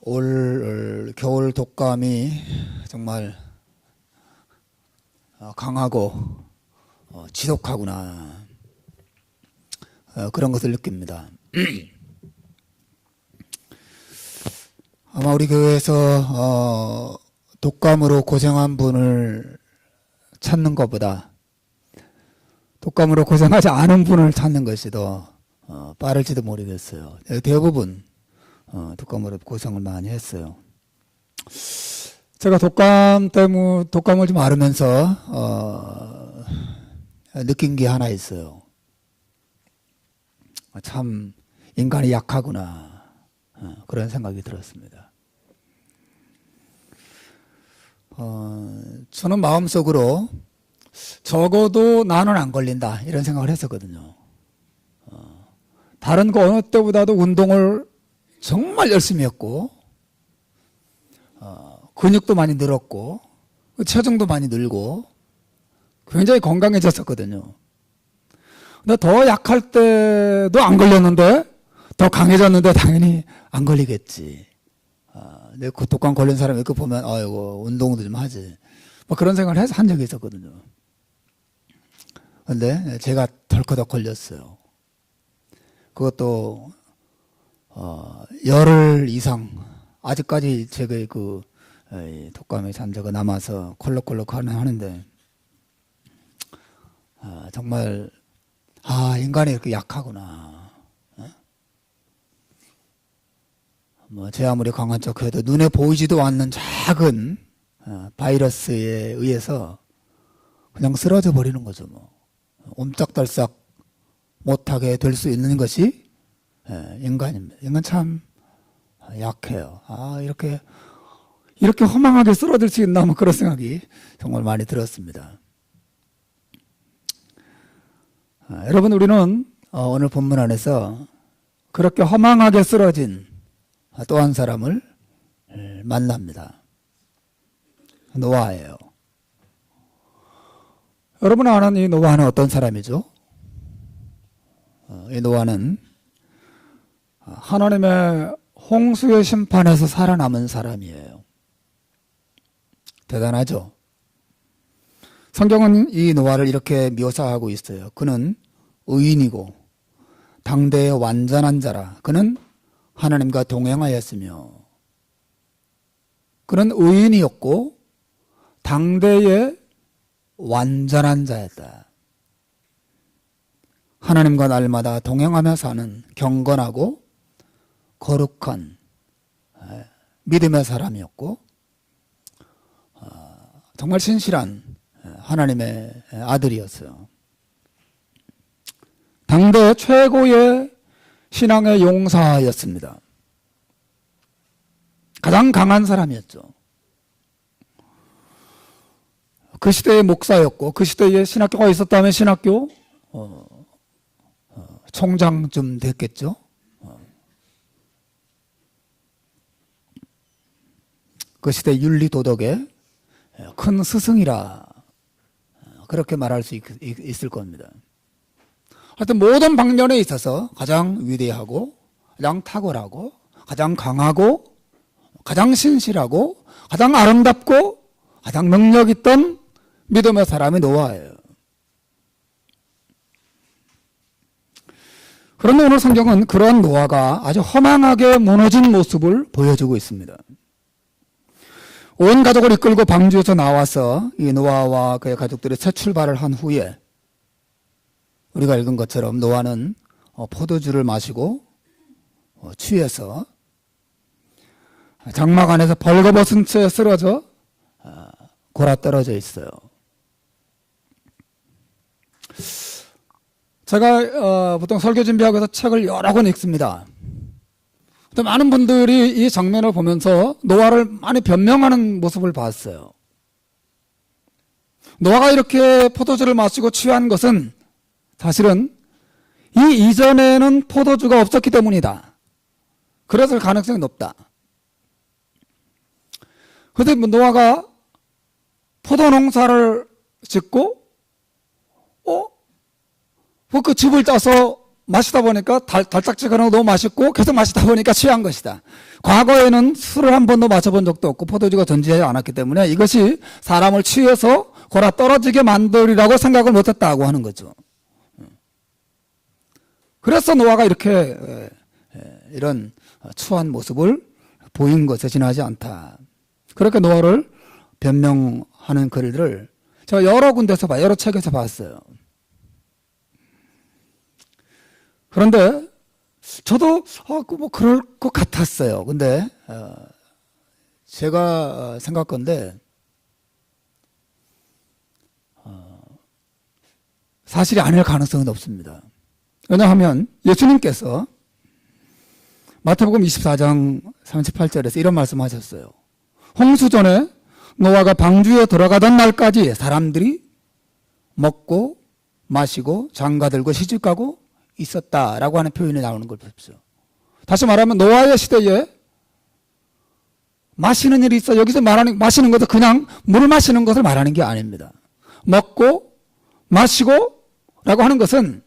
올 겨울 독감이 정말 강하고 지독하구나, 그런 것을 느낍니다. 아마 우리 교회에서 독감으로 고생한 분을 찾는 것보다 독감으로 고생하지 않은 분을 찾는 것이 더 빠를지도 모르겠어요. 대부분 독감으로 고생을 많이 했어요. 제가 독감을 좀 앓으면서 느낀 게 하나 있어요. 참 인간이 약하구나, 그런 생각이 들었습니다. 저는 마음속으로 적어도 나는 안 걸린다, 이런 생각을 했었거든요. 다른 거 어느 때보다도 운동을 정말 열심히 했고, 근육도 많이 늘었고, 체중도 많이 늘고, 굉장히 건강해졌었거든요. 근데 더 약할 때도 안 걸렸는데, 더 강해졌는데 당연히 안 걸리겠지. 내가 그 독감 걸린 사람 이렇게 보면, 아이고, 운동도 좀 하지. 뭐 그런 생각을 한 적이 있었거든요. 근데 제가 덜커덕 걸렸어요. 그것도 열흘 이상, 아직까지 제가 독감의 잔재가 남아서 콜록콜록 하는데, 정말 인간이 이렇게 약하구나. 제 아무리 강한 척해도 눈에 보이지도 않는 작은 바이러스에 의해서 그냥 쓰러져 버리는 거죠. 옴짝달싹 못하게 될 수 있는 것이 인간입니다. 인간 참 약해요. 이렇게 허망하게 쓰러질 수 있나, 그런 생각이 정말 많이 들었습니다. 여러분, 우리는 오늘 본문 안에서 그렇게 허망하게 쓰러진 또 한 사람을 만납니다. 노아예요. 여러분 아는 이 노아는 어떤 사람이죠? 이 노아는 하나님의 홍수의 심판에서 살아남은 사람이에요. 대단하죠? 성경은 이 노아를 이렇게 묘사하고 있어요. 그는 의인이고 당대의 완전한 자라. 그는 하나님과 동행하였으며, 그는 의인이었고 당대의 완전한 자였다. 하나님과 날마다 동행하며 사는 경건하고 거룩한 믿음의 사람이었고, 정말 신실한 하나님의 아들이었어요. 당대 최고의 신앙의 용사였습니다. 가장 강한 사람이었죠. 그 시대의 목사였고, 그 시대에 신학교가 있었다면 신학교 총장쯤 됐겠죠. 그 시대 윤리 도덕의 큰 스승이라, 그렇게 말할 수 있을 겁니다. 하여튼 모든 방면에 있어서 가장 위대하고 가장 탁월하고 가장 강하고 가장 신실하고 가장 아름답고 가장 능력 있던 믿음의 사람이 노아예요. 그런데 오늘 성경은 그러한 노아가 아주 허망하게 무너진 모습을 보여주고 있습니다. 온 가족을 이끌고 방주에서 나와서 이 노아와 그의 가족들이 새 출발을 한 후에, 우리가 읽은 것처럼 노아는 포도주를 마시고 취해서 장막 안에서 벌거벗은 채 쓰러져 골아떨어져 있어요. 제가 보통 설교 준비하고 해서 책을 여러 권 읽습니다. 근데 많은 분들이 이 장면을 보면서 노아를 많이 변명하는 모습을 봤어요. 노아가 이렇게 포도주를 마시고 취한 것은 사실은 이 이전에는 포도주가 없었기 때문이다. 그랬을 가능성이 높다. 그런데 노아가 포도 농사를 짓고 그 즙을 짜서 마시다 보니까 달짝지근한 거 너무 맛있고 계속 마시다 보니까 취한 것이다. 과거에는 술을 한 번도 마셔본 적도 없고 포도주가 존재하지 않았기 때문에 이것이 사람을 취해서 골아 떨어지게 만들이라고 생각을 못했다고 하는 거죠. 그래서 노아가 이렇게 이런 추한 모습을 보인 것에 지나지 않다. 그렇게 노아를 변명하는 글들을 제가 여러 군데서 여러 책에서 봤어요. 그런데 저도 뭐 그럴 것 같았어요. 근데 제가 생각건데 사실이 아닐 가능성은 없습니다. 왜냐하면 예수님께서 마태복음 24장 38절에서 이런 말씀하셨어요. 홍수전에 노아가 방주에 들어가던 날까지 사람들이 먹고 마시고 장가들고 시집가고 있었다라고 하는 표현이 나오는 걸 보십시오. 다시 말하면 노아의 시대에 마시는 일이 있어. 여기서 말하는 마시는 것은 그냥 물 마시는 것을 말하는 게 아닙니다. 먹고 마시고 라고 하는 것은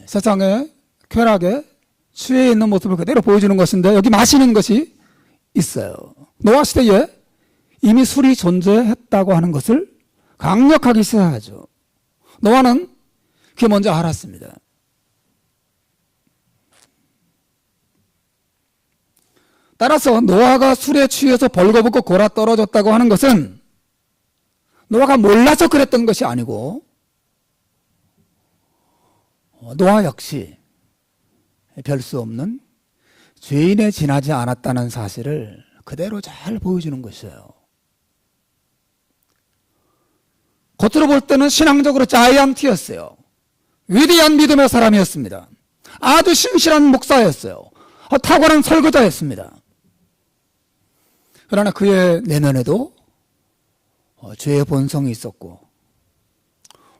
세상의 쾌락에 취해 있는 모습을 그대로 보여주는 것인데 여기 마시는 것이 있어요. 노아 시대에 이미 술이 존재했다고 하는 것을 강력하게 시사하죠. 노아는 그게 먼저 알았습니다. 따라서 노아가 술에 취해서 벌거벗고 골아 떨어졌다고 하는 것은 노아가 몰라서 그랬던 것이 아니고 노아 역시 별 수 없는 죄인에 지나지 않았다는 사실을 그대로 잘 보여주는 것이에요. 겉으로 볼 때는 신앙적으로 자이언트였어요. 위대한 믿음의 사람이었습니다. 아주 신실한 목사였어요. 탁월한 설교자였습니다. 그러나 그의 내면에도 죄의 본성이 있었고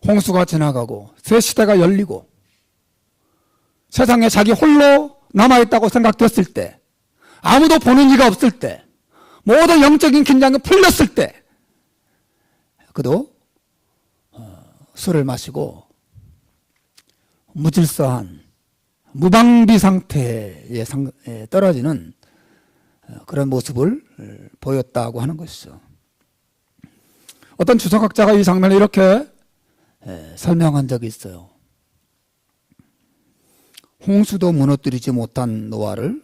홍수가 지나가고 새 시대가 열리고 세상에 자기 홀로 남아있다고 생각됐을 때 아무도 보는 이가 없을 때 모든 영적인 긴장이 풀렸을 때 그도 술을 마시고 무질서한 무방비 상태에 떨어지는 그런 모습을 보였다고 하는 것이죠. 어떤 주석학자가 이 장면을 이렇게 설명한 적이 있어요. 홍수도 무너뜨리지 못한 노아를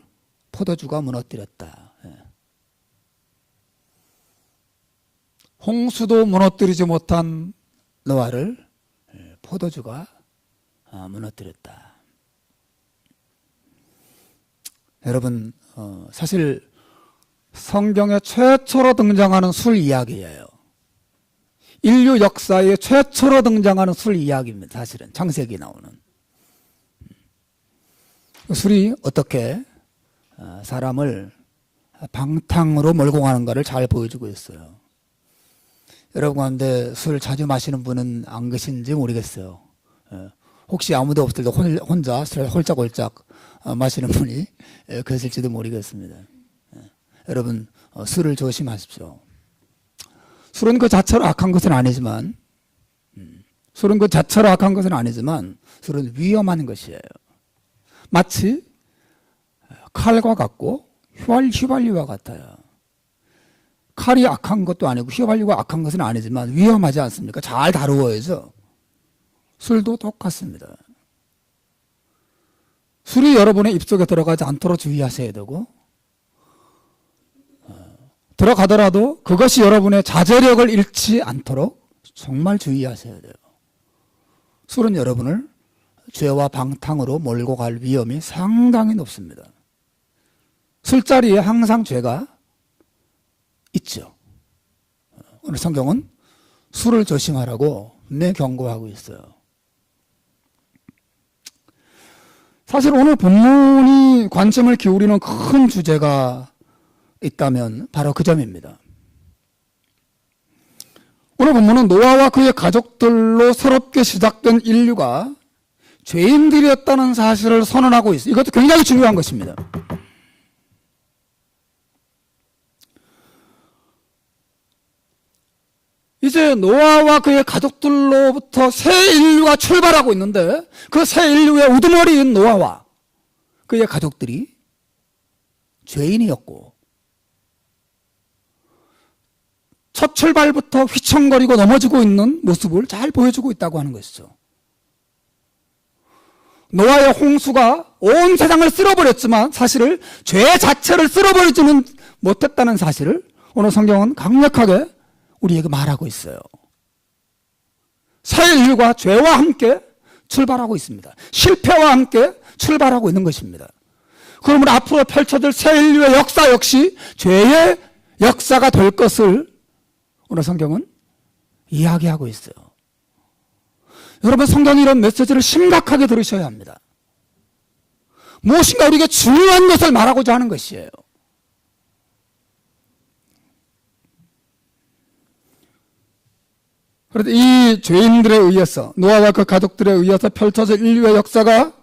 포도주가 무너뜨렸다. 홍수도 무너뜨리지 못한 노아를 포도주가 무너뜨렸다. 여러분, 사실 성경에 최초로 등장하는 술 이야기예요. 인류 역사에 최초로 등장하는 술 이야기입니다. 사실은 창세기 나오는. 술이 어떻게 사람을 방탕으로 몰고 가는가를 잘 보여주고 있어요. 여러분 가운데 술 자주 마시는 분은 안 계신지 모르겠어요. 혹시 아무도 없을 때 혼자 술 홀짝홀짝 마시는 분이 계실지도 모르겠습니다. 여러분 술을 조심하십시오. 술은 그 자체로 악한 것은 아니지만 술은 위험한 것이에요. 마치 칼과 같고 휘발유와 같아요. 칼이 악한 것도 아니고 휘발유가 악한 것은 아니지만 위험하지 않습니까? 잘 다루어야죠. 술도 똑같습니다. 술이 여러분의 입속에 들어가지 않도록 주의하셔야 되고 들어가더라도 그것이 여러분의 자제력을 잃지 않도록 정말 주의하셔야 돼요. 술은 여러분을 죄와 방탕으로 몰고 갈 위험이 상당히 높습니다. 술자리에 항상 죄가 있죠. 오늘 성경은 술을 조심하라고 분명히 경고하고 있어요. 사실 오늘 본문이 관심을 기울이는 큰 주제가 있다면 바로 그 점입니다. 오늘 본문은 노아와 그의 가족들로 새롭게 시작된 인류가 죄인들이었다는 사실을 선언하고 있어요. 이것도 굉장히 중요한 것입니다. 이제 노아와 그의 가족들로부터 새 인류가 출발하고 있는데 그 새 인류의 우두머리인 노아와 그의 가족들이 죄인이었고 첫 출발부터 휘청거리고 넘어지고 있는 모습을 잘 보여주고 있다고 하는 것이죠. 노아의 홍수가 온 세상을 쓸어버렸지만 사실을 죄 자체를 쓸어버리지는 못했다는 사실을 오늘 성경은 강력하게 우리에게 말하고 있어요. 새 인류가 죄와 함께 출발하고 있습니다. 실패와 함께 출발하고 있는 것입니다. 그러므로 앞으로 펼쳐질 새 인류의 역사 역시 죄의 역사가 될 것을 오늘 성경은 이야기하고 있어요. 여러분, 성경이 이런 메시지를 심각하게 들으셔야 합니다. 무엇인가 우리에게 중요한 것을 말하고자 하는 것이에요. 그런데 이 죄인들에 의해서, 노아와 그 가족들에 의해서 펼쳐질 인류의 역사가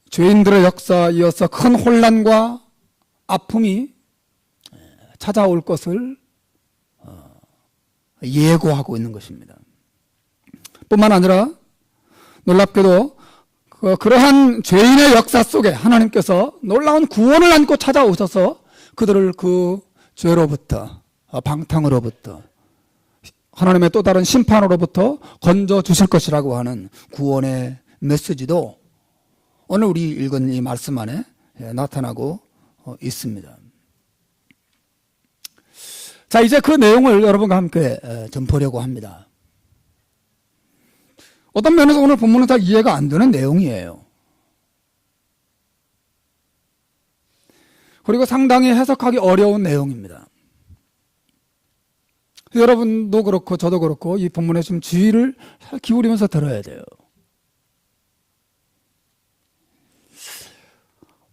죄인들의 역사에 이어서 큰 혼란과 아픔이 찾아올 것을 예고하고 있는 것입니다. 뿐만 아니라 놀랍게도 그러한 죄인의 역사 속에 하나님께서 놀라운 구원을 안고 찾아오셔서 그들을 그 죄로부터, 방탕으로부터, 하나님의 또 다른 심판으로부터 건져 주실 것이라고 하는 구원의 메시지도 오늘 우리 읽은 이 말씀 안에 나타나고 있습니다. 자, 이제 그 내용을 여러분과 함께 좀 보려고 합니다. 어떤 면에서 오늘 본문은 다 이해가 안 되는 내용이에요. 그리고 상당히 해석하기 어려운 내용입니다. 여러분도 그렇고 저도 그렇고 이 본문에 좀 주의를 잘 기울이면서 들어야 돼요.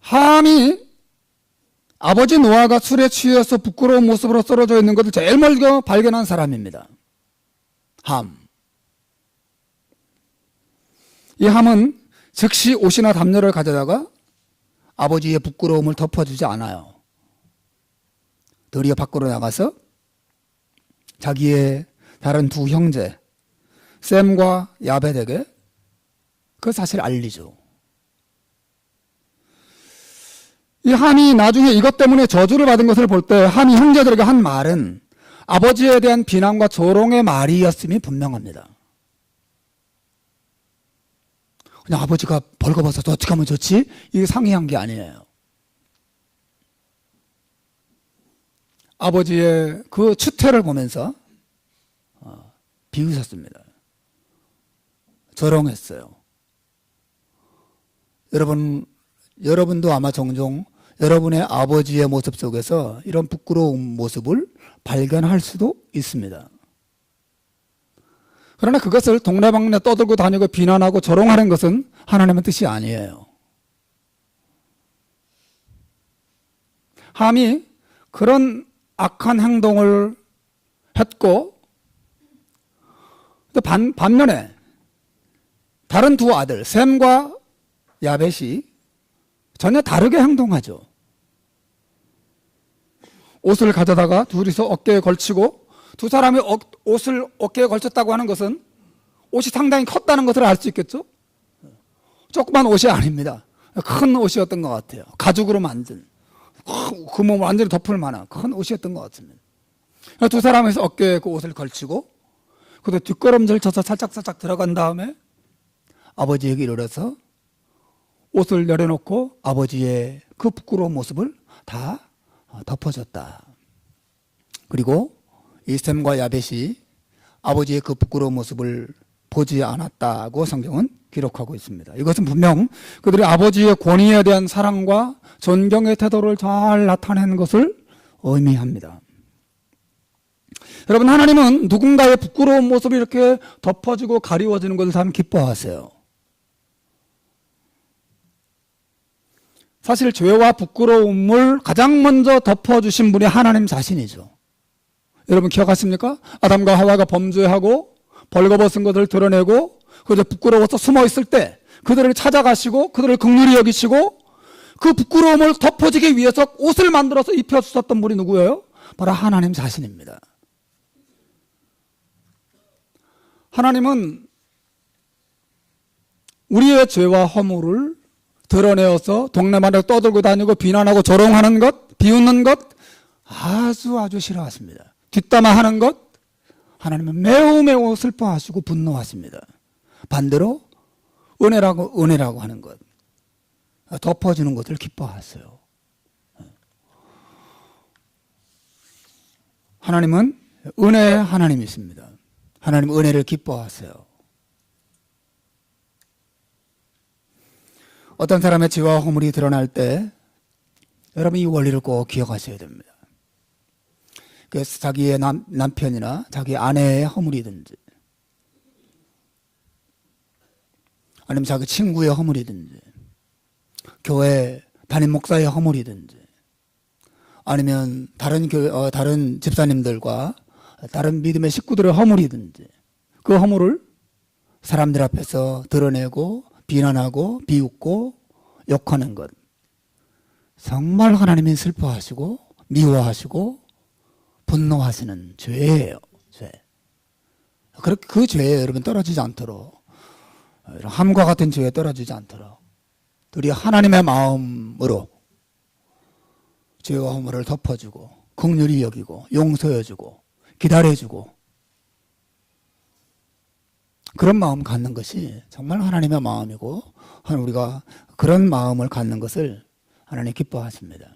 함이 아버지 노아가 술에 취해서 부끄러운 모습으로 쓰러져 있는 것을 제일 먼저 발견한 사람입니다. 함. 이 함은 즉시 옷이나 담요를 가져다가 아버지의 부끄러움을 덮어주지 않아요. 도리어 밖으로 나가서 자기의 다른 두 형제 샘과 야벳에게 그 사실을 알리죠. 이 함이 나중에 이것 때문에 저주를 받은 것을 볼 때 함이 형제들에게 한 말은 아버지에 대한 비난과 조롱의 말이었음이 분명합니다. 그냥 아버지가 벌거벗어서 어떻게 하면 좋지? 이게 상의한 게 아니에요. 아버지의 그 추태를 보면서 비웃었습니다. 조롱했어요. 여러분도 아마 종종 여러분의 아버지의 모습 속에서 이런 부끄러운 모습을 발견할 수도 있습니다. 그러나 그것을 동네방네 떠들고 다니고 비난하고 조롱하는 것은 하나님의 뜻이 아니에요. 함이 그런 악한 행동을 했고 또 반면에 다른 두 아들 셈과 야벳이 전혀 다르게 행동하죠. 옷을 가져다가 둘이서 어깨에 걸치고 두 사람이 옷을 어깨에 걸쳤다고 하는 것은 옷이 상당히 컸다는 것을 알 수 있겠죠? 조그만 옷이 아닙니다. 큰 옷이었던 것 같아요. 가죽으로 만든 그 몸을 완전히 덮을 만한 큰 옷이었던 것 같습니다. 두 사람에서 어깨에 그 옷을 걸치고 그도 뒷걸음질 쳐서 살짝 들어간 다음에 아버지에게 이르러서 옷을 내려놓고 아버지의 그 부끄러운 모습을 다 덮어줬다. 그리고 이 셈과 야벳이 아버지의 그 부끄러운 모습을 보지 않았다고 성경은 기록하고 있습니다. 이것은 분명 그들의 아버지의 권위에 대한 사랑과 존경의 태도를 잘 나타내는 것을 의미합니다. 여러분, 하나님은 누군가의 부끄러운 모습이 이렇게 덮어지고 가리워지는 것을 참 기뻐하세요. 사실 죄와 부끄러움을 가장 먼저 덮어주신 분이 하나님 자신이죠. 여러분 기억하십니까? 아담과 하와가 범죄하고 벌거벗은 것을 드러내고 그저 부끄러워서 숨어 있을 때 그들을 찾아가시고 그들을 긍휼히 여기시고 그 부끄러움을 덮어지기 위해서 옷을 만들어서 입혀주셨던 분이 누구예요? 바로 하나님 자신입니다. 하나님은 우리의 죄와 허물을 드러내어서 동네마다 떠들고 다니고 비난하고 조롱하는 것, 비웃는 것 아주 싫어하십니다. 뒷담화하는 것 하나님은 매우 슬퍼하시고 분노하십니다. 반대로 은혜라고 하는 것, 덮어주는 것을 기뻐하세요. 하나님은 은혜의 하나님이십니다. 하나님 은혜를 기뻐하세요. 어떤 사람의 죄와 허물이 드러날 때 여러분 이 원리를 꼭 기억하셔야 됩니다. 그래서 자기의 남편이나 자기 아내의 허물이든지 아니면 자기 친구의 허물이든지 교회 담임 목사의 허물이든지 아니면 다른 집사님들과 다른 믿음의 식구들의 허물이든지 그 허물을 사람들 앞에서 드러내고 비난하고 비웃고 욕하는 것 정말 하나님이 슬퍼하시고 미워하시고 분노하시는 죄예요. 죄. 그렇게 그 죄에 여러분 떨어지지 않도록 함과 같은 죄에 떨어지지 않도록 우리 하나님의 마음으로 죄와 허물을 덮어주고 긍휼히 여기고 용서해주고 기다려주고 그런 마음 갖는 것이 정말 하나님의 마음이고 우리가 그런 마음을 갖는 것을 하나님 기뻐하십니다.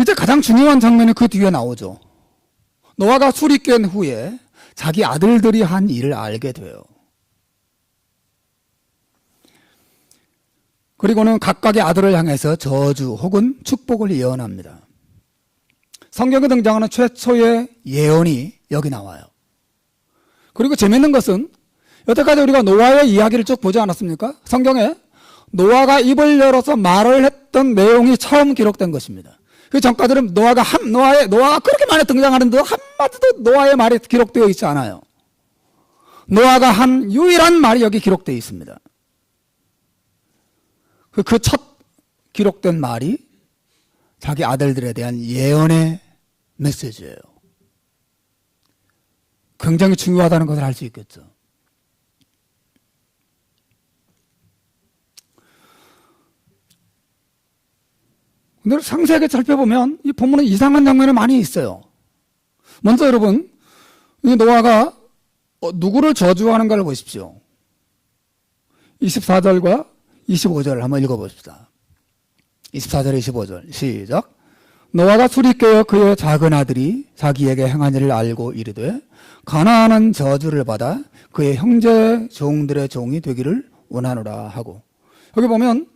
이제 가장 중요한 장면이 그 뒤에 나오죠. 노아가 술이 깬 후에 자기 아들들이 한 일을 알게 돼요. 그리고는 각각의 아들을 향해서 저주 혹은 축복을 예언합니다. 성경에 등장하는 최초의 예언이 여기 나와요. 그리고 재밌는 것은 여태까지 우리가 노아의 이야기를 쭉 보지 않았습니까? 성경에 노아가 입을 열어서 말을 했던 내용이 처음 기록된 것입니다. 그 전까지는 노아가 그렇게 많이 등장하는데 한마디도 노아의 말이 기록되어 있지 않아요. 노아가 한 유일한 말이 여기 기록되어 있습니다. 그 첫 기록된 말이 자기 아들들에 대한 예언의 메시지예요. 굉장히 중요하다는 것을 알 수 있겠죠. 근데 상세하게 살펴보면 이 본문에 이상한 장면이 많이 있어요. 먼저 여러분, 이 노아가 누구를 저주하는가를 보십시오. 24절과 25절을 한번 읽어봅시다. 24절 25절 시작. 노아가 술이 깨어 그의 작은 아들이 자기에게 행한 일을 알고 이르되 가나안은 저주를 받아 그의 형제 종들의 종이 되기를 원하노라 하고, 여기 보면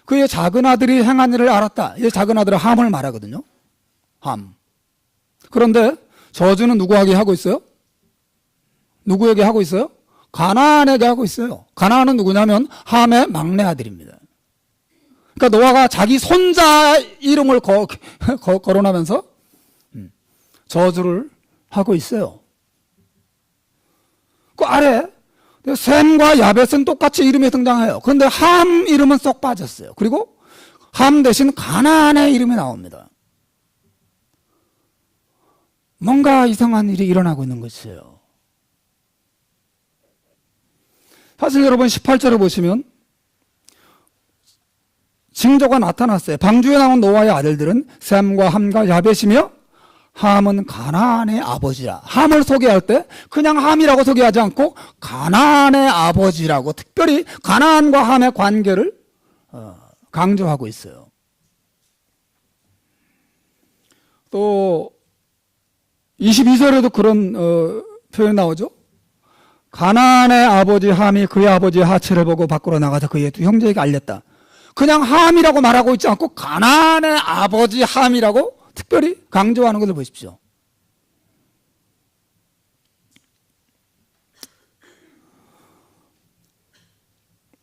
그의 작은 아들이 행한 일을 알았다. 이 작은 아들은 함을 말하거든요. 함. 그런데 저주는 누구에게 하고 있어요? 누구에게 하고 있어요? 가나안에게 하고 있어요. 가나안은 누구냐면 함의 막내 아들입니다. 그러니까 노아가 자기 손자 이름을 거론하면서 저주를 하고 있어요. 그 아래 셈과 야벳은 똑같이 이름이 등장해요. 그런데 함 이름은 쏙 빠졌어요. 그리고 함 대신 가나안의 이름이 나옵니다. 뭔가 이상한 일이 일어나고 있는 것이에요. 사실 여러분 18절을 보시면 징조가 나타났어요. 방주에 나온 노아의 아들들은 셈과 함과 야벳이며 함은 가나안의 아버지라. 함을 소개할 때 그냥 함이라고 소개하지 않고 가나안의 아버지라고 특별히 가나안과 함의 관계를 강조하고 있어요. 또 22절에도 그런 표현이 나오죠. 가나안의 아버지 함이 그의 아버지의 하체를 보고 밖으로 나가서 그의 두 형제에게 알렸다. 그냥 함이라고 말하고 있지 않고 가나안의 아버지 함이라고 특별히 강조하는 것을 보십시오.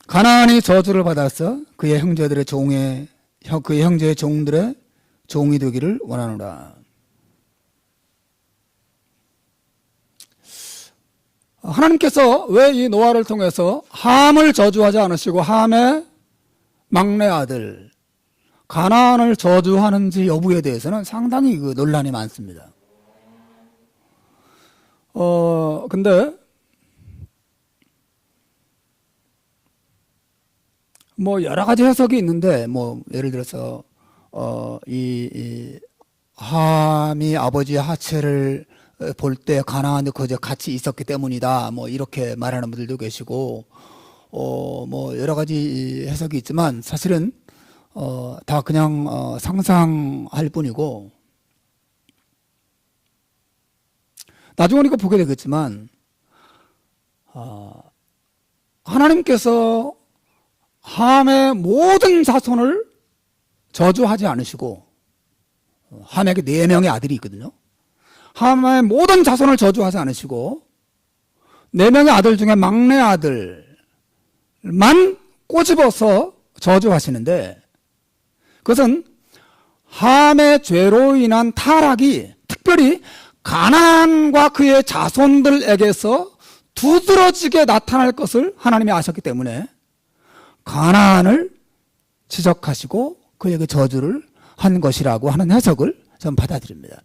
가나안이 저주를 받아서 그의 형제의 종들의 종이 되기를 원하노라. 하나님께서 왜 이 노아를 통해서 함을 저주하지 않으시고 함의 막내 아들 가나안을 저주하는지 여부에 대해서는 상당히 논란이 많습니다. 근데 뭐 여러 가지 해석이 있는데 뭐 예를 들어서 이 함이 아버지의 하체를 볼 때 가나안에 거저 같이 있었기 때문이다. 뭐 이렇게 말하는 분들도 계시고 뭐 여러 가지 해석이 있지만 사실은 다 그냥 상상할 뿐이고 나중에 우리가 보게 되겠지만 하나님께서 함의 모든 자손을 저주하지 않으시고 함에게 4명의 아들이 있거든요. 함의 모든 자손을 저주하지 않으시고 4명의 아들 중에 막내 아들만 꼬집어서 저주하시는데 그것은 함의 죄로 인한 타락이 특별히 가나안과 그의 자손들에게서 두드러지게 나타날 것을 하나님이 아셨기 때문에 가나안을 지적하시고 그에게 저주를 한 것이라고 하는 해석을 저는 받아들입니다.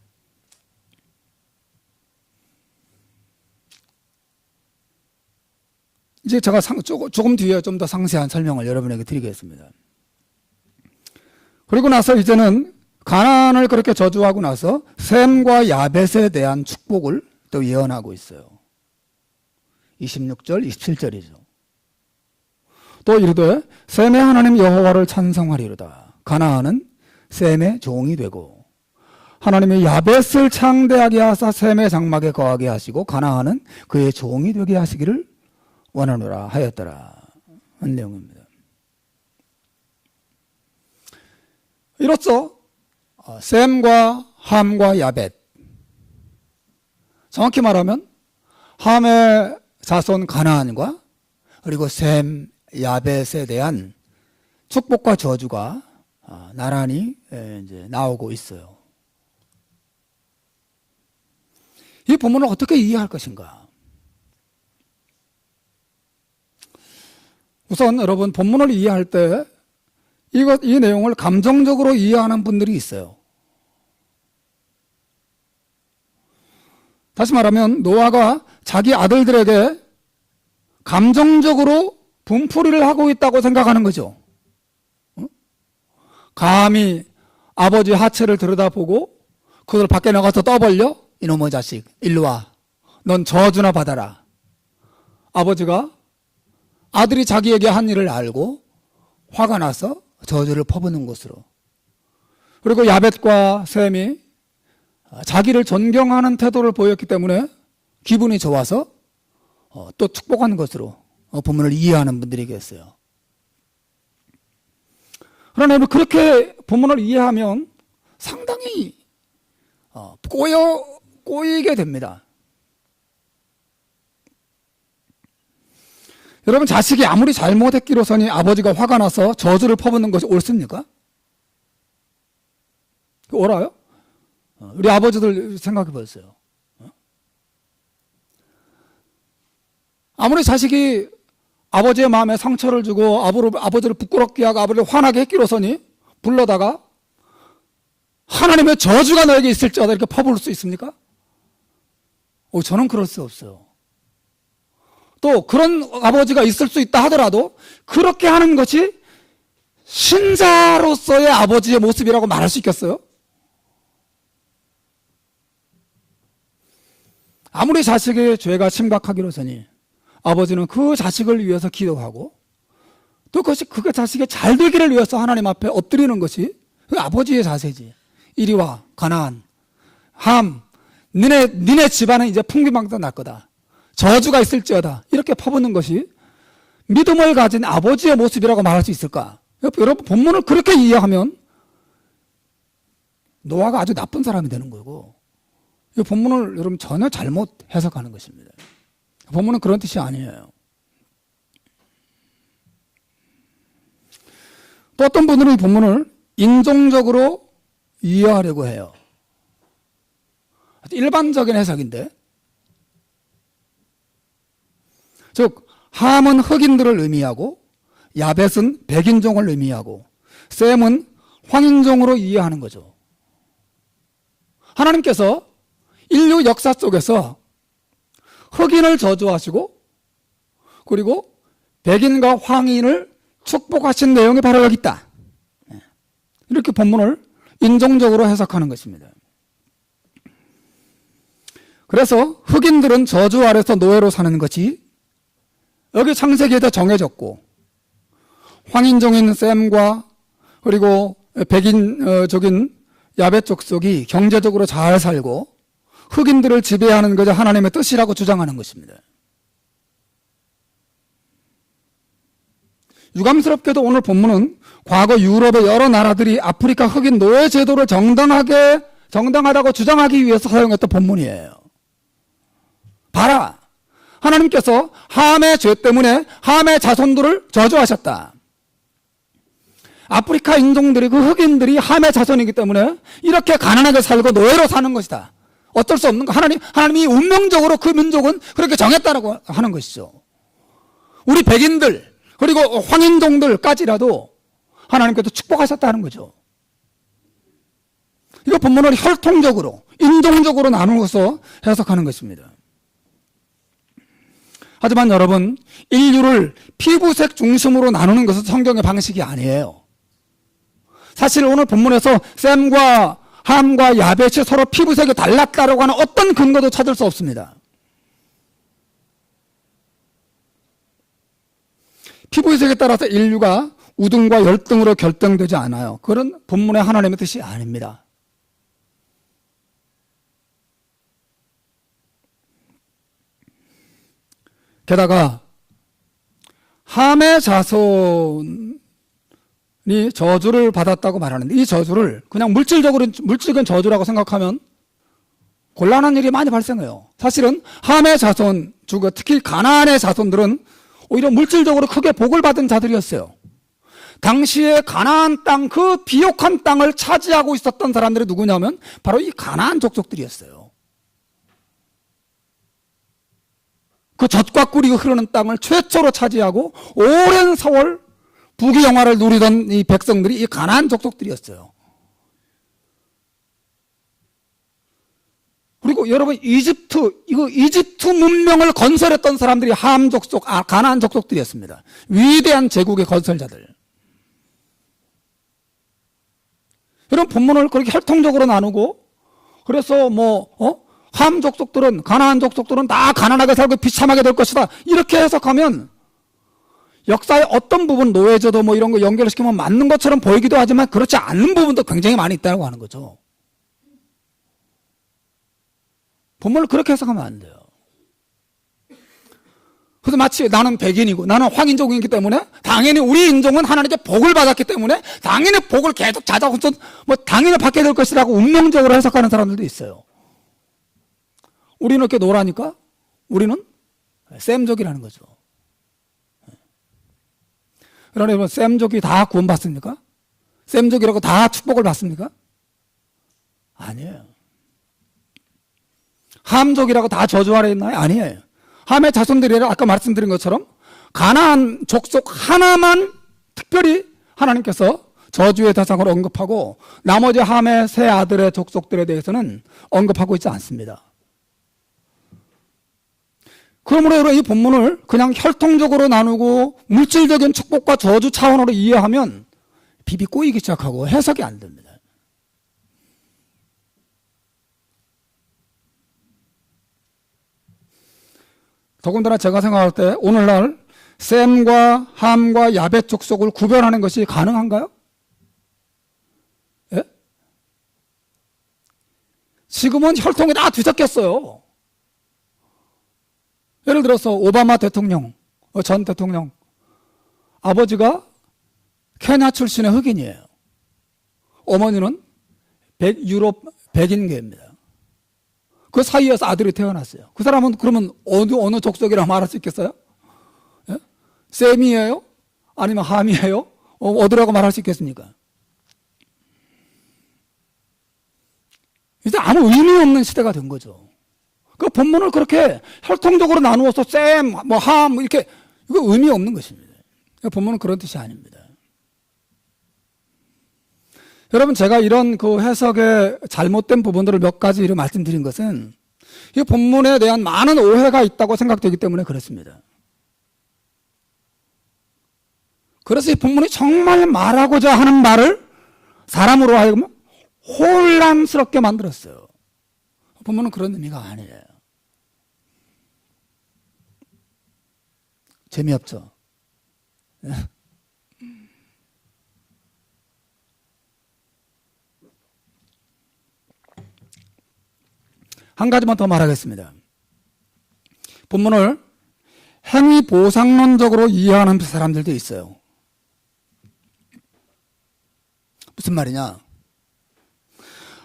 이제 제가 조금 뒤에 좀 더 상세한 설명을 여러분에게 드리겠습니다. 그리고 나서 이제는 가나안을 그렇게 저주하고 나서 셈과 야벳에 대한 축복을 또 예언하고 있어요. 26절, 27절이죠. 또 이르되 셈의 하나님 여호와를 찬송하리로다. 가나안은 셈의 종이 되고 하나님이 야벳을 창대하게 하사 셈의 장막에 거하게 하시고 가나안은 그의 종이 되게 하시기를 원하노라 하였더라 하는 내용입니다. 이로써 셈과 함과 야벳, 정확히 말하면 함의 자손 가나안과 그리고 셈, 야벳에 대한 축복과 저주가 나란히 이제 나오고 있어요. 이 본문을 어떻게 이해할 것인가? 우선 여러분 본문을 이해할 때 이 내용을 감정적으로 이해하는 분들이 있어요. 다시 말하면 노아가 자기 아들들에게 감정적으로 분풀이를 하고 있다고 생각하는 거죠. 감히 아버지 하체를 들여다보고 그걸 밖에 나가서 떠벌려? 이놈의 자식 일로 와. 넌 저주나 받아라. 아버지가 아들이 자기에게 한 일을 알고 화가 나서 저주를 퍼부는 것으로. 그리고 야벳과 셈이 자기를 존경하는 태도를 보였기 때문에 기분이 좋아서 또 축복한 것으로 본문을 이해하는 분들이 계세요. 그러나 그렇게 본문을 이해하면 상당히 꼬이게 됩니다. 여러분 자식이 아무리 잘못했기로서니 아버지가 화가 나서 저주를 퍼붓는 것이 옳습니까? 옳아요? 우리 아버지들 생각해 보세요. 아무리 자식이 아버지의 마음에 상처를 주고 아버지를 부끄럽게 하고 아버지를 화나게 했기로서니 불러다가 하나님의 저주가 너에게 있을지어다 이렇게 퍼부을 수 있습니까? 저는 그럴 수 없어요. 또 그런 아버지가 있을 수 있다 하더라도 그렇게 하는 것이 신자로서의 아버지의 모습이라고 말할 수 있겠어요? 아무리 자식의 죄가 심각하기로서니 아버지는 그 자식을 위해서 기도하고 또 그 자식의 잘 되기를 위해서 하나님 앞에 엎드리는 것이 그 아버지의 자세지. 이리 와 가나안 함 니네 집안은 이제 풍비망상 날 거다. 저주가 있을지어다. 이렇게 퍼붓는 것이 믿음을 가진 아버지의 모습이라고 말할 수 있을까? 여러분 본문을 그렇게 이해하면 노아가 아주 나쁜 사람이 되는 거고 이 본문을 여러분 전혀 잘못 해석하는 것입니다. 본문은 그런 뜻이 아니에요. 또 어떤 분들은 이 본문을 인종적으로 이해하려고 해요. 일반적인 해석인데 즉 함은 흑인들을 의미하고 야벳은 백인종을 의미하고 셈은 황인종으로 이해하는 거죠. 하나님께서 인류 역사 속에서 흑인을 저주하시고 그리고 백인과 황인을 축복하신 내용이 바로 여기 있다. 이렇게 본문을 인종적으로 해석하는 것입니다. 그래서 흑인들은 저주 아래서 노예로 사는 것이 여기 창세기에다 정해졌고, 황인종인 셈과 그리고 백인족인 야벳 족속이 경제적으로 잘 살고 흑인들을 지배하는 것이 하나님의 뜻이라고 주장하는 것입니다. 유감스럽게도 오늘 본문은 과거 유럽의 여러 나라들이 아프리카 흑인 노예 제도를 정당하다고 주장하기 위해서 사용했던 본문이에요. 봐라, 하나님께서 함의 죄 때문에 함의 자손들을 저주하셨다. 아프리카 인종들이, 그 흑인들이 함의 자손이기 때문에 이렇게 가난하게 살고 노예로 사는 것이다. 어쩔 수 없는 거. 하나님이 운명적으로 그 민족은 그렇게 정했다라고 하는 것이죠. 우리 백인들 그리고 황인종들까지라도 하나님께서 축복하셨다는 거죠. 이거 본문을 혈통적으로, 인종적으로 나누어서 해석하는 것입니다. 하지만 여러분, 인류를 피부색 중심으로 나누는 것은 성경의 방식이 아니에요. 사실 오늘 본문에서 셈과 함과 야벳이 서로 피부색이 달랐다라고 하는 어떤 근거도 찾을 수 없습니다. 피부색에 따라서 인류가 우등과 열등으로 결정되지 않아요. 그런 본문의 하나님의 뜻이 아닙니다. 게다가 함의 자손이 저주를 받았다고 말하는데, 이 저주를 그냥 물질적인 저주라고 생각하면 곤란한 일이 많이 발생해요. 사실은 함의 자손, 특히 가나안의 자손들은 오히려 물질적으로 크게 복을 받은 자들이었어요. 당시에 가나안 땅, 그 비옥한 땅을 차지하고 있었던 사람들이 누구냐면 바로 이 가나안 족속들이었어요. 그 젖과 꿀이 흐르는 땅을 최초로 차지하고 오랜 세월 부귀영화를 누리던 이 백성들이 이 가나안 족속들이었어요. 그리고 여러분, 이집트 문명을 건설했던 사람들이 함 족속, 가나안 족속들이었습니다. 위대한 제국의 건설자들. 여러분, 본문을 그렇게 혈통적으로 나누고, 그래서 함 족속들은, 가나안 족속들은 다 가난하게 살고 비참하게 될 것이다, 이렇게 해석하면 역사의 어떤 부분, 노예제도 이런 거 연결시키면 맞는 것처럼 보이기도 하지만 그렇지 않은 부분도 굉장히 많이 있다고 하는 거죠. 본문을 그렇게 해석하면 안 돼요. 그래서 마치 나는 백인이고 나는 황인종이기 때문에 당연히 우리 인종은 하나님께 복을 받았기 때문에 당연히 복을 계속 자자손 당연히 받게 될 것이라고 운명적으로 해석하는 사람들도 있어요. 우리는 이렇게 노라니까 우리는 셈족이라는 거죠. 그러나 여러분, 셈족이 다 구원받습니까? 셈족이라고 다 축복을 받습니까? 아니에요. 함족이라고 다 저주 아래 있나요? 아니에요. 함의 자손들이라 아까 말씀드린 것처럼 가나안 족속 하나만 특별히 하나님께서 저주의 대상으로 언급하고 나머지 함의 세 아들의 족속들에 대해서는 언급하고 있지 않습니다. 그러므로 여러분, 이 본문을 그냥 혈통적으로 나누고 물질적인 축복과 저주 차원으로 이해하면 비비 꼬이기 시작하고 해석이 안 됩니다. 더군다나 제가 생각할 때 오늘날 셈과 함과 야벳 족속을 구별하는 것이 가능한가요? 예? 지금은 혈통이 다 뒤섞였어요. 예를 들어서 오바마 대통령, 전 대통령 아버지가 케냐 출신의 흑인이에요. 어머니는 유럽 백인계입니다. 그 사이에서 아들이 태어났어요. 그 사람은 그러면 어느 족속이라고 말할 수 있겠어요? 예? 셈이에요? 아니면 함이에요? 어디라고 말할 수 있겠습니까? 이제 아무 의미 없는 시대가 된 거죠. 그 본문을 그렇게 혈통적으로 나누어서 셈, 함, 이렇게, 이거 의미 없는 것입니다. 본문은 그런 뜻이 아닙니다. 여러분, 제가 이런 그 해석의 잘못된 부분들을 몇 가지 말씀드린 것은 이 본문에 대한 많은 오해가 있다고 생각되기 때문에 그렇습니다. 그래서 이 본문이 정말 말하고자 하는 말을 사람으로 하여금 혼란스럽게 만들었어요. 본문은 그런 의미가 아니에요. 재미없죠? 한 가지만 더 말하겠습니다. 본문을 행위 보상론적으로 이해하는 사람들도 있어요. 무슨 말이냐?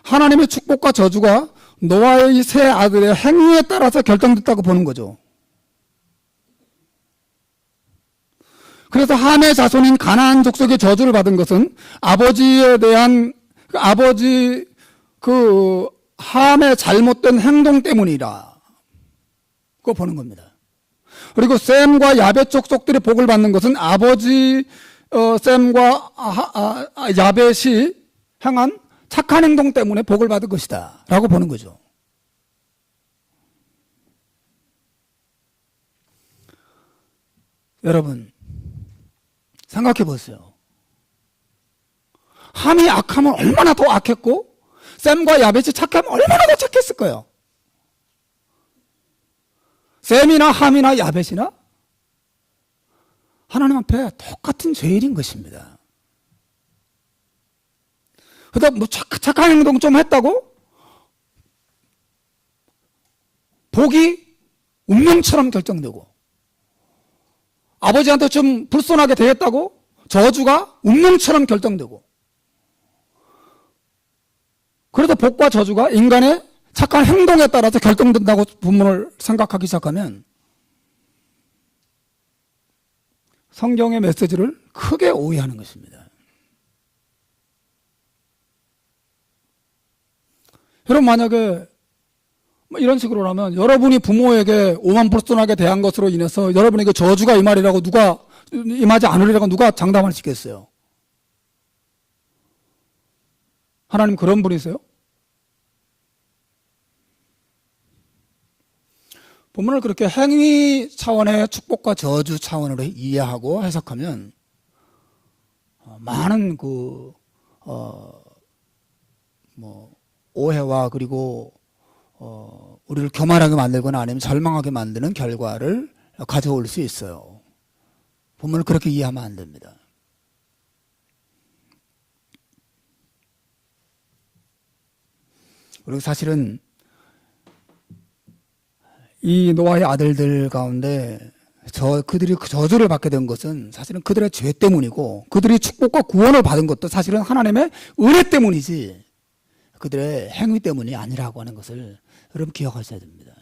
하나님의 축복과 저주가 노아의 이 세 아들의 행위에 따라서 결정됐다고 보는 거죠. 그래서 함의 자손인 가나안 족속의 저주를 받은 것은 아버지에 대한 함의 잘못된 행동 때문이라 그거 보는 겁니다. 그리고 셈과 야벳 족속들이 복을 받는 것은 아버지 셈과 야벳이 행한 착한 행동 때문에 복을 받은 것이다 라고 보는 거죠. 여러분 생각해 보세요. 함이 악하면 얼마나 더 악했고 셈과 야벳이 착하면 얼마나 더 착했을 거예요. 셈이나 함이나 야벳이나 하나님 앞에 똑같은 죄인인 것입니다. 그러다 뭐 착한 행동 좀 했다고 복이 운명처럼 결정되고 아버지한테 좀 불손하게 되겠다고 저주가 운명처럼 결정되고 그래서 복과 저주가 인간의 착한 행동에 따라서 결정된다고 본문을 생각하기 시작하면 성경의 메시지를 크게 오해하는 것입니다. 여러분 만약에 이런 식으로 하면 여러분이 부모에게 오만불손하게 대한 것으로 인해서 여러분에게 저주가 임하리라고 누가 임하지 않으리라고 누가 장담할 수 있겠어요? 하나님 그런 분이세요? 본문을 그렇게 행위 차원의 축복과 저주 차원으로 이해하고 해석하면 많은 오해와 그리고 우리를 교만하게 만들거나 아니면 절망하게 만드는 결과를 가져올 수 있어요. 본문을 그렇게 이해하면 안 됩니다. 그리고 사실은 이 노아의 아들들 가운데 그들이 저주를 받게 된 것은 사실은 그들의 죄 때문이고 그들이 축복과 구원을 받은 것도 사실은 하나님의 은혜 때문이지 그들의 행위 때문이 아니라고 하는 것을 여러분 기억하셔야 됩니다.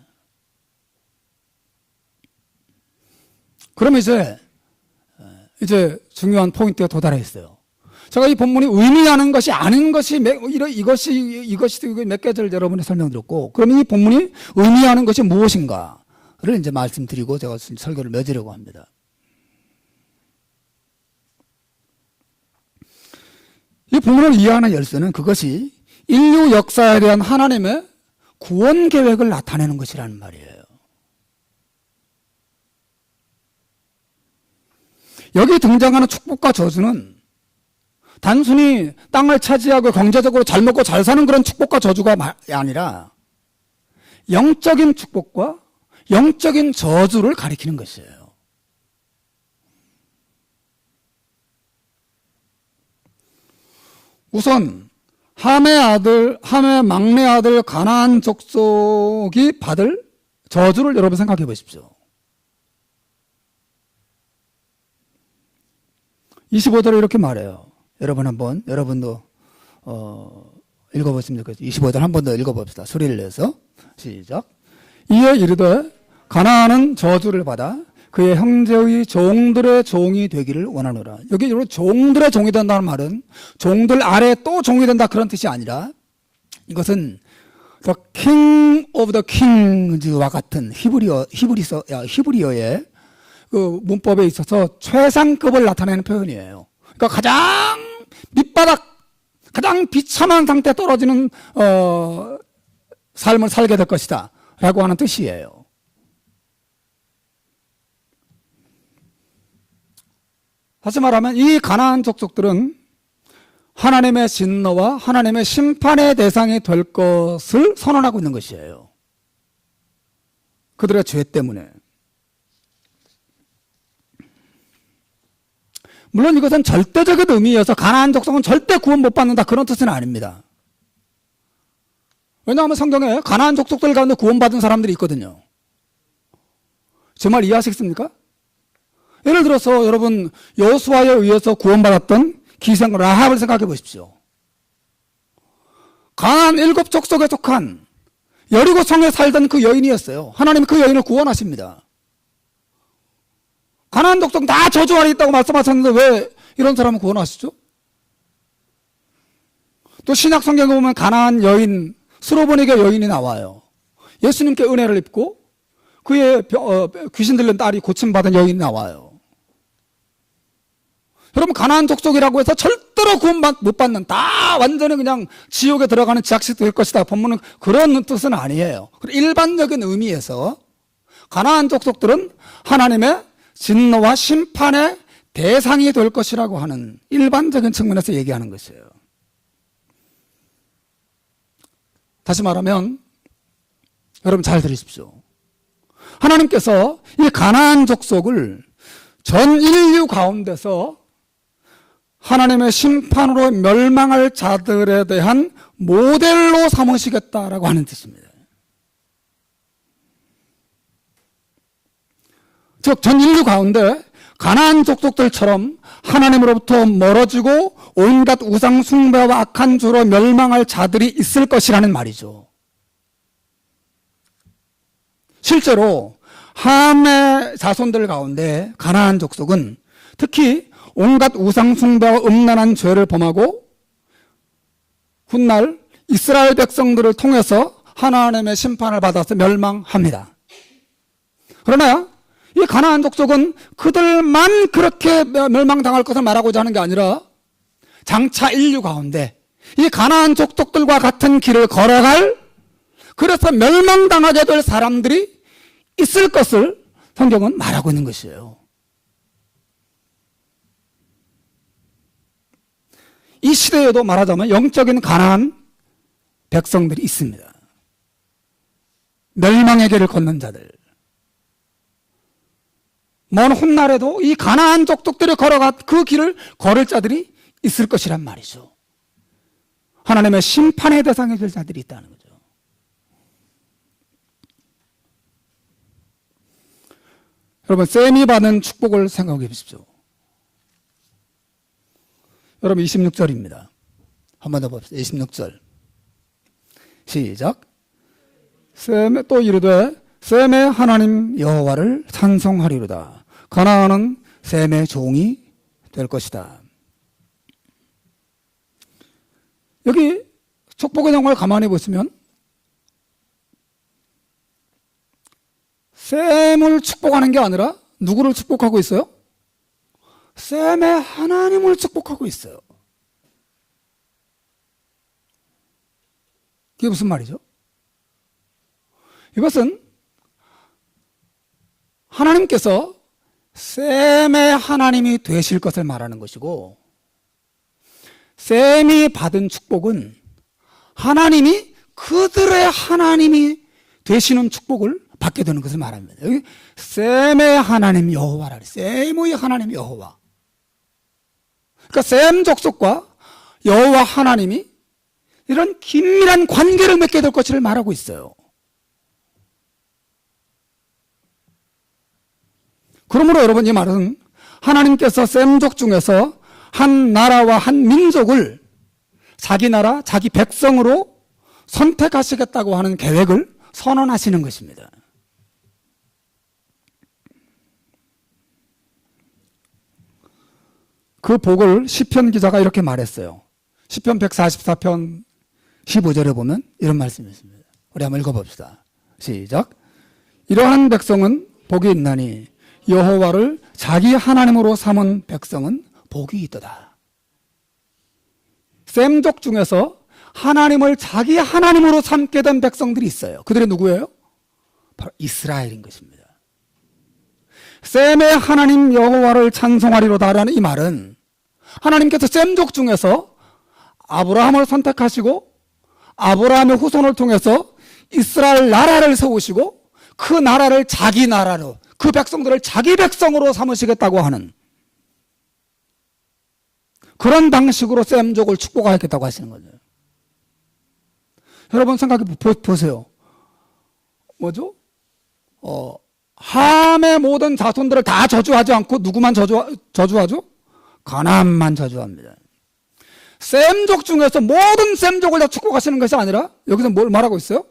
그러면 이제 중요한 포인트가 도달했어요. 제가 이 본문이 의미하는 것이 아닌 것이 이것이 몇 가지를 여러분이 설명드렸고, 그러면 이 본문이 의미하는 것이 무엇인가를 이제 말씀드리고 제가 설교를 맺으려고 합니다. 이 본문을 이해하는 열쇠는 그것이 인류 역사에 대한 하나님의 구원 계획을 나타내는 것이라는 말이에요. 여기 등장하는 축복과 저주는 단순히 땅을 차지하고 경제적으로 잘 먹고 잘 사는 그런 축복과 저주가 아니라 영적인 축복과 영적인 저주를 가리키는 것이에요. 우선 함의 막내 아들 가나안 족속이 받을 저주를 여러분 생각해 보십시오. 25절에 이렇게 말해요. 여러분도 읽어보시면 좋겠어요. 25절 한 번 더 읽어봅시다. 소리를 내서 시작. 이에 이르되 가나안은 저주를 받아 그의 형제의 종들의 종이 되기를 원하노라. 여기 종들의 종이 된다는 말은 종들 아래 또 종이 된다 그런 뜻이 아니라 이것은 The King of the Kings와 같은 히브리어의 그 문법에 있어서 최상급을 나타내는 표현이에요. 그러니까 가장 밑바닥, 가장 비참한 상태에 떨어지는 삶을 살게 될 것이다 라고 하는 뜻이에요. 다시 말하면 이 가나안 족속들은 하나님의 진노와 하나님의 심판의 대상이 될 것을 선언하고 있는 것이에요. 그들의 죄 때문에. 물론 이것은 절대적인 의미여서 가나안 족속은 절대 구원 못 받는다 그런 뜻은 아닙니다. 왜냐하면 성경에 가나안 족속들 가운데 구원받은 사람들이 있거든요. 제 말 이해하시겠습니까? 예를 들어서 여러분 여호수아에 의해서 구원받았던 기생 라합을 생각해 보십시오. 가나안 7족속에 속한 여리고 성에 살던 그 여인이었어요. 하나님이 그 여인을 구원하십니다. 가나안 족속 다 저주 아래 있다고 말씀하셨는데 왜 이런 사람을 구원하시죠? 또 신약 성경에 보면 가나안 여인 스로보니게 여인이 나와요. 예수님께 은혜를 입고 그의 귀신 들린 딸이 고침받은 여인이 나와요. 여러분 가나안 족속이라고 해서 절대로 구원 못 받는 다 완전히 그냥 지옥에 들어가는 지약식 될 것이다. 본문은 그런 뜻은 아니에요. 일반적인 의미에서 가나안 족속들은 하나님의 진노와 심판의 대상이 될 것이라고 하는 일반적인 측면에서 얘기하는 것이에요. 다시 말하면 여러분 잘 들으십시오. 하나님께서 이 가나안 족속을 전 인류 가운데서 하나님의 심판으로 멸망할 자들에 대한 모델로 삼으시겠다라고 하는 뜻입니다. 즉 전 인류 가운데 가나안 족속들처럼 하나님으로부터 멀어지고 온갖 우상 숭배와 악한 죄로 멸망할 자들이 있을 것이라는 말이죠. 실제로 함의 자손들 가운데 가나안 족속은 특히 온갖 우상 숭배와 음란한 죄를 범하고 훗날 이스라엘 백성들을 통해서 하나님의 심판을 받아서 멸망합니다. 그러나 이 가나안 족속은 그들만 그렇게 멸망당할 것을 말하고자 하는 게 아니라 장차 인류 가운데 이 가나안 족속들과 같은 길을 걸어갈, 그래서 멸망당하게 될 사람들이 있을 것을 성경은 말하고 있는 것이에요. 이 시대에도 말하자면 영적인 가나안 백성들이 있습니다. 멸망의 길을 걷는 자들. 먼 훗날에도 이 가나안 족속들이 걸어가 그 길을 걸을 자들이 있을 것이란 말이죠. 하나님의 심판의 대상이 될 자들이 있다는 거죠. 여러분 셈이 받은 축복을 생각해 보십시오. 여러분 26절입니다. 한 번 더 봅시다. 26절 시작. 셈에 또 이르되 셈의 하나님 여호와를 찬송하리로다. 가나안은 셈의 종이 될 것이다. 여기 축복의 정말 가만히 보시면 셈을 축복하는 게 아니라 누구를 축복하고 있어요? 셈의 하나님을 축복하고 있어요. 이게 무슨 말이죠? 이것은 하나님께서 셈의 하나님이 되실 것을 말하는 것이고, 셈이 받은 축복은 하나님이 그들의 하나님이 되시는 축복을 받게 되는 것을 말합니다. 여기 셈의 하나님 여호와라. 셈의 하나님 여호와. 그러니까 셈 족속과 여호와 하나님이 이런 긴밀한 관계를 맺게 될 것을 말하고 있어요. 그러므로 여러분 이 말은 하나님께서 셈족 중에서 한 나라와 한 민족을 자기 나라, 자기 백성으로 선택하시겠다고 하는 계획을 선언하시는 것입니다. 그 복을 시편 기자가 이렇게 말했어요. 시편 144편 15절에 보면 이런 말씀이 있습니다. 우리 한번 읽어봅시다. 시작. 이러한 백성은 복이 있나니 여호와를 자기 하나님으로 삼은 백성은 복이 있도다. 셈족 중에서 하나님을 자기 하나님으로 삼게 된 백성들이 있어요. 그들이 누구예요? 바로 이스라엘인 것입니다. 셈의 하나님 여호와를 찬송하리로다라는 이 말은 하나님께서 셈족 중에서 아브라함을 선택하시고 아브라함의 후손을 통해서 이스라엘 나라를 세우시고 그 나라를 자기 나라로, 그 백성들을 자기 백성으로 삼으시겠다고 하는 그런 방식으로 셈족을 축복하겠다고 하시는 거죠. 여러분 생각해 보세요. 뭐죠? 함의 모든 자손들을 다 저주하지 않고 누구만 저주하죠? 가나안만 저주합니다. 셈족 중에서 모든 셈족을 다 축복하시는 것이 아니라 여기서 뭘 말하고 있어요?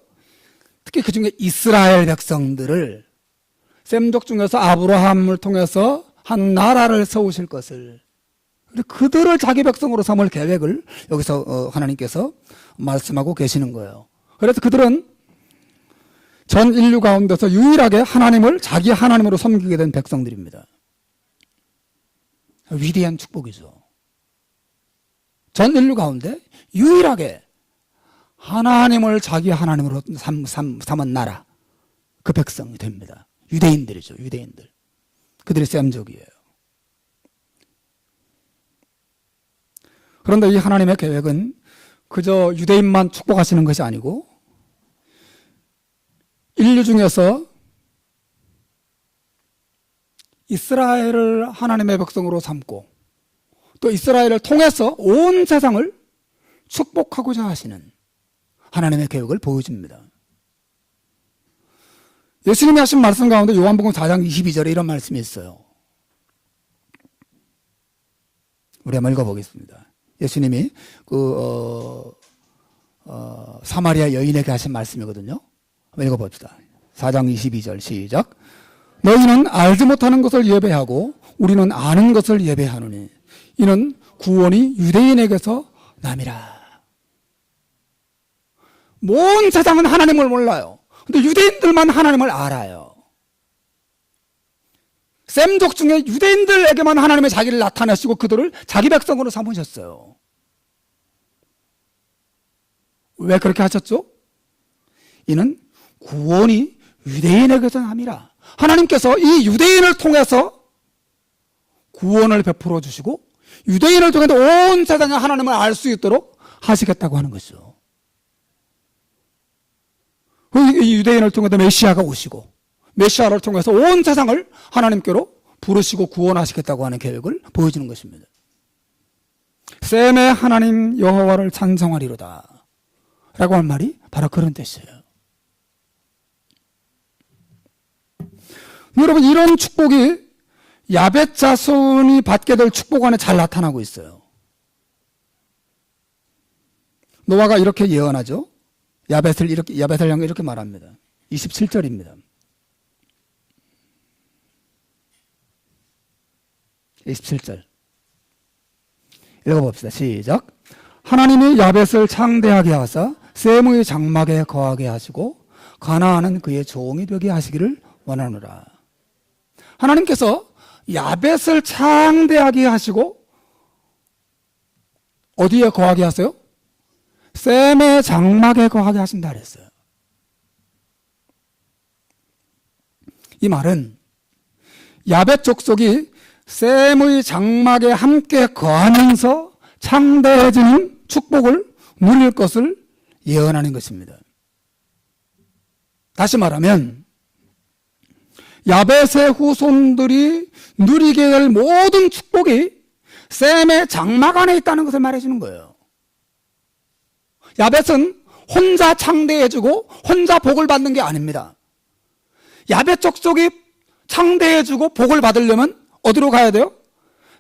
특히 그 중에 이스라엘 백성들을 셈족 중에서 아브라함을 통해서 한 나라를 세우실 것을, 그들을 자기 백성으로 삼을 계획을 여기서 하나님께서 말씀하고 계시는 거예요. 그래서 그들은 전 인류 가운데서 유일하게 하나님을 자기 하나님으로 섬기게 된 백성들입니다. 위대한 축복이죠. 전 인류 가운데 유일하게 하나님을 자기 하나님으로 삼은 나라, 그 백성이 됩니다. 유대인들이죠. 유대인들. 그들이 셈족이에요. 그런데 이 하나님의 계획은 그저 유대인만 축복하시는 것이 아니고 인류 중에서 이스라엘을 하나님의 백성으로 삼고 또 이스라엘을 통해서 온 세상을 축복하고자 하시는 하나님의 계획을 보여줍니다. 예수님이 하신 말씀 가운데 요한복음 4장 22절에 이런 말씀이 있어요. 우리 한번 읽어보겠습니다. 예수님이 사마리아 여인에게 하신 말씀이거든요. 한번 읽어봅시다. 4장 22절 시작. 너희는 알지 못하는 것을 예배하고 우리는 아는 것을 예배하노니 이는 구원이 유대인에게서 남이라. 온 세상은 하나님을 몰라요. 근데 유대인들만 하나님을 알아요. 셈족 중에 유대인들에게만 하나님의 자기를 나타내시고 그들을 자기 백성으로 삼으셨어요. 왜 그렇게 하셨죠? 이는 구원이 유대인에게서 남이라. 하나님께서 이 유대인을 통해서 구원을 베풀어 주시고 유대인을 통해서 온 세상에 하나님을 알 수 있도록 하시겠다고 하는 것이죠. 이 유대인을 통해서 메시아가 오시고 메시아를 통해서 온 세상을 하나님께로 부르시고 구원하시겠다고 하는 계획을 보여주는 것입니다. 셈의 하나님 여호와를 찬송하리로다 라고 한 말이 바로 그런 뜻이에요. 여러분, 이런 축복이 야벳 자손이 받게 될 축복 안에 잘 나타나고 있어요. 노아가 이렇게 예언하죠. 야벳을 향해 이렇게 말합니다. 27절입니다. 27절 읽어봅시다. 시작. 하나님이 야벳을 창대하게 하사 셈의 장막에 거하게 하시고 가나안은 그의 종이 되게 하시기를 원하노라. 하나님께서 야벳을 창대하게 하시고 어디에 거하게 하세요? 셈의 장막에 거하게 하신다 그랬어요. 이 말은 야벳 족속이 셈의 장막에 함께 거하면서 창대해지는 축복을 누릴 것을 예언하는 것입니다. 다시 말하면 야벳의 후손들이 누리게 될 모든 축복이 셈의 장막 안에 있다는 것을 말해주는 거예요. 야벳은 혼자 창대해주고 혼자 복을 받는 게 아닙니다. 야벳 족속이 창대해주고 복을 받으려면 어디로 가야 돼요?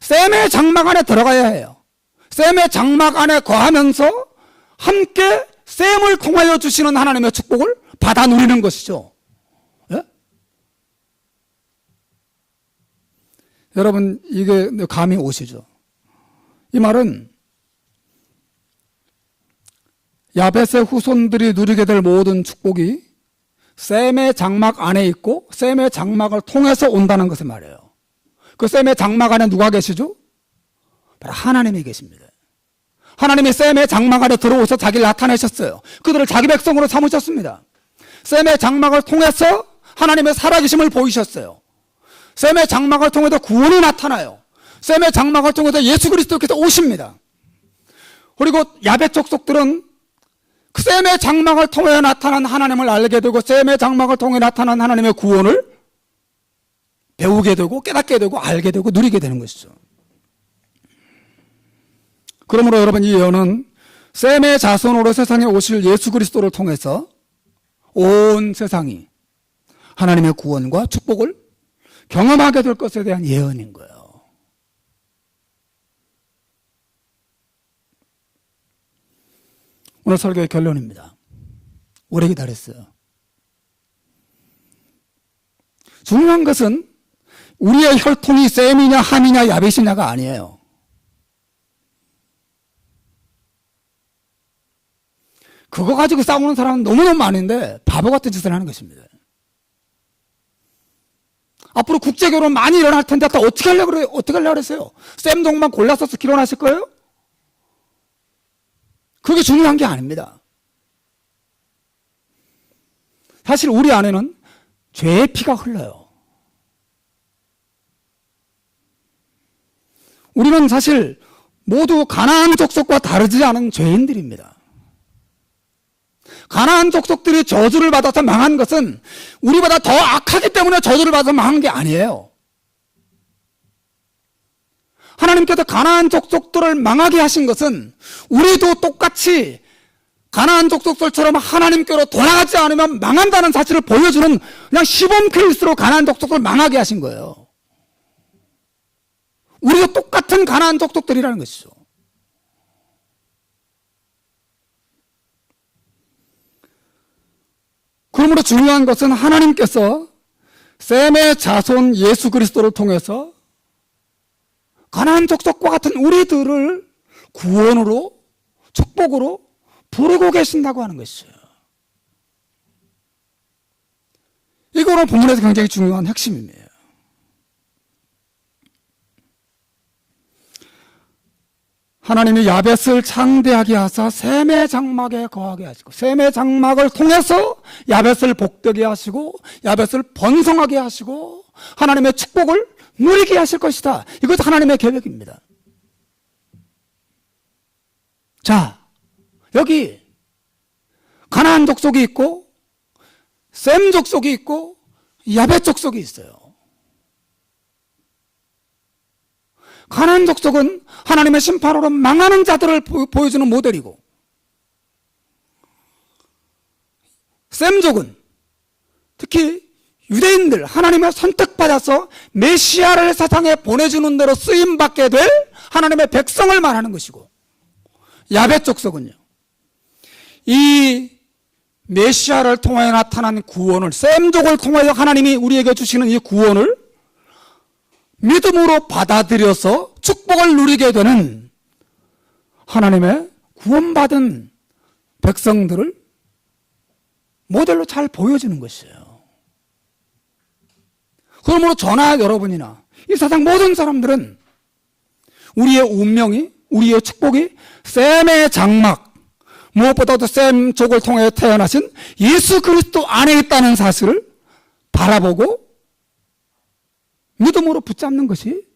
셈의 장막 안에 들어가야 해요. 셈의 장막 안에 거하면서 함께 셈을 통하여 주시는 하나님의 축복을 받아 누리는 것이죠. 예? 여러분, 이게 감이 오시죠? 이 말은 야벳의 후손들이 누리게 될 모든 축복이 셈의 장막 안에 있고 셈의 장막을 통해서 온다는 것을 말해요. 그 셈의 장막 안에 누가 계시죠? 바로 하나님이 계십니다. 하나님이 셈의 장막 안에 들어오셔서 자기를 나타내셨어요. 그들을 자기 백성으로 삼으셨습니다. 셈의 장막을 통해서 하나님의 살아계심을 보이셨어요. 셈의 장막을 통해서 구원이 나타나요. 셈의 장막을 통해서 예수 그리스도께서 오십니다. 그리고 야벳 족속들은 그 셈의 장막을 통해 나타난 하나님을 알게 되고 셈의 장막을 통해 나타난 하나님의 구원을 배우게 되고 깨닫게 되고 알게 되고 누리게 되는 것이죠. 그러므로 여러분, 이 예언은 셈의 자손으로 세상에 오실 예수 그리스도를 통해서 온 세상이 하나님의 구원과 축복을 경험하게 될 것에 대한 예언인 거예요. 오늘 설교의 결론입니다. 오래 기다렸어요. 중요한 것은 우리의 혈통이 셈이냐 함이냐 야벳이냐가 아니에요. 그거 가지고 싸우는 사람은 너무너무 많은데 바보 같은 짓을 하는 것입니다. 앞으로 국제결혼 많이 일어날 텐데 어떻게 하려고 그래요? 어떻게 하려고 그랬어요? 셈 동만 골라서 결혼하실 거예요? 그게 중요한 게 아닙니다. 사실 우리 안에는 죄의 피가 흘러요. 우리는 사실 모두 가나안 족속과 다르지 않은 죄인들입니다. 가나안 족속들이 저주를 받아서 망한 것은 우리보다 더 악하기 때문에 저주를 받아서 망한 게 아니에요. 하나님께서 가나안 족속들을 망하게 하신 것은 우리도 똑같이 가나안 족속들처럼 하나님께로 돌아가지 않으면 망한다는 사실을 보여주는 그냥 시범 케이스로 가나안 족속들을 망하게 하신 거예요. 우리도 똑같은 가나안 족속들이라는 것이죠. 그러므로 중요한 것은 하나님께서 셈의 자손 예수 그리스도를 통해서 가나안 족속과 같은 우리들을 구원으로 축복으로 부르고 계신다고 하는 것이에요. 이거는 본문에서 굉장히 중요한 핵심입니다. 하나님이 야벳을 창대하게 하사 셈의 장막에 거하게 하시고 셈의 장막을 통해서 야벳을 복되게 하시고 야벳을 번성하게 하시고 하나님의 축복을 누리게 하실 것이다. 이것도 하나님의 계획입니다. 자, 여기 가나안 족속이 있고 셈 족속이 있고 야벳 족속이 있어요. 가나안 족속은 하나님의 심판으로 망하는 자들을 보여주는 모델이고 셈족은 특히 유대인들 하나님의 선택받아서 메시아를 세상에 보내주는 대로 쓰임받게 될 하나님의 백성을 말하는 것이고 야벳 족속은요 이 메시아를 통하여 나타난 구원을 셈족을 통하여 하나님이 우리에게 주시는 이 구원을 믿음으로 받아들여서 축복을 누리게 되는 하나님의 구원받은 백성들을 모델로 잘 보여주는 것이에요. 그러므로 저나 여러분이나 이 세상 모든 사람들은 우리의 운명이, 우리의 축복이 셈의 장막, 무엇보다도 셈족을 통해 태어나신 예수 그리스도 안에 있다는 사실을 바라보고 믿음으로 붙잡는 것이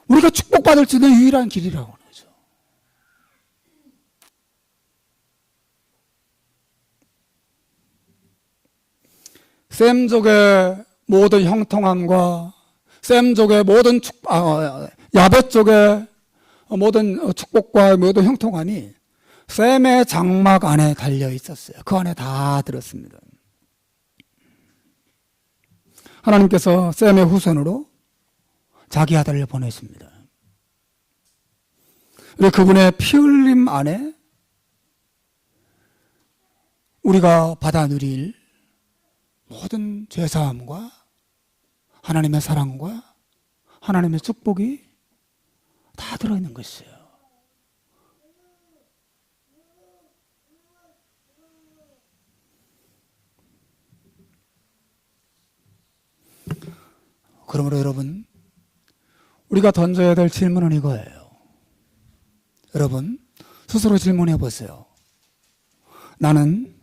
우리가 축복받을 수 있는 유일한 길이라고 하는 거죠. 셈족의 모든 형통함과 셈족의 모든 야벳 족의 모든 축복과 모든 형통함이 셈의 장막 안에 달려 있었어요. 그 안에 다 들었습니다. 하나님께서 셈의 후손으로 자기 아들을 보내십니다. 그분의 피 흘림 안에 우리가 받아 누릴 모든 죄사함과 하나님의 사랑과 하나님의 축복이 다 들어있는 것이에요. 그러므로 여러분, 우리가 던져야 될 질문은 이거예요. 여러분, 스스로 질문해 보세요. 나는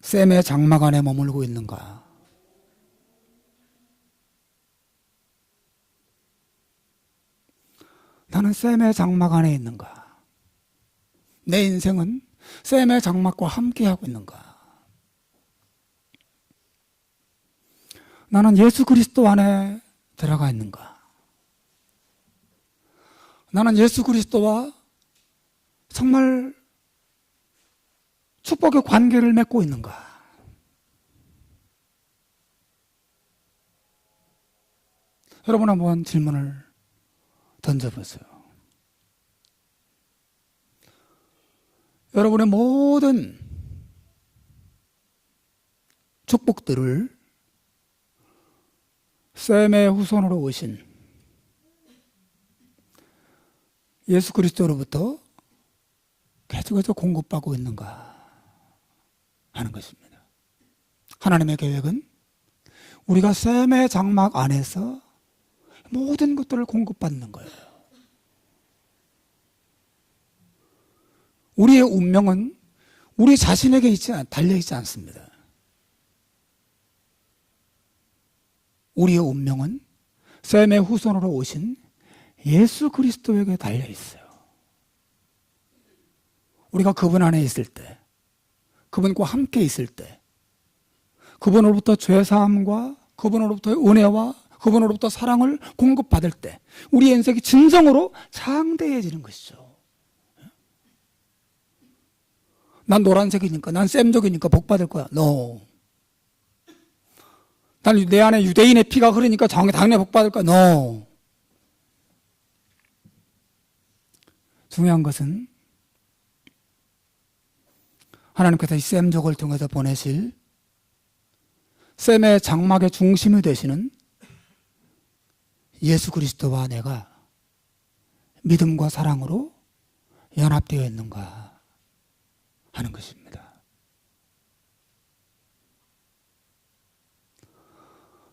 셈의 장막 안에 머물고 있는가? 나는 샘의 장막 안에 있는가? 내 인생은 샘의 장막과 함께하고 있는가? 나는 예수 그리스도 안에 들어가 있는가? 나는 예수 그리스도와 정말 축복의 관계를 맺고 있는가? 여러분 한번 질문을 던져보세요. 여러분의 모든 축복들을 셈의 후손으로 오신 예수 그리스도로부터 계속해서 공급받고 있는가 하는 것입니다. 하나님의 계획은 우리가 셈의 장막 안에서 모든 것들을 공급받는 거예요. 우리의 운명은 우리 자신에게 달려있지 않습니다. 우리의 운명은 셈의 후손으로 오신 예수 그리스도에게 달려있어요. 우리가 그분 안에 있을 때, 그분과 함께 있을 때, 그분으로부터 죄사함과 그분으로부터 은혜와 그분으로부터 사랑을 공급받을 때 우리의 인생이 진정으로 장대해지는 것이죠. 난 노란색이니까, 난 쌤족이니까 복 받을 거야. No. 난 내 안에 유대인의 피가 흐르니까 당연히 복 받을 거야. No. 중요한 것은 하나님께서 이 쌤족을 통해서 보내실 쌤의 장막의 중심이 되시는 예수 그리스도와 내가 믿음과 사랑으로 연합되어 있는가 하는 것입니다.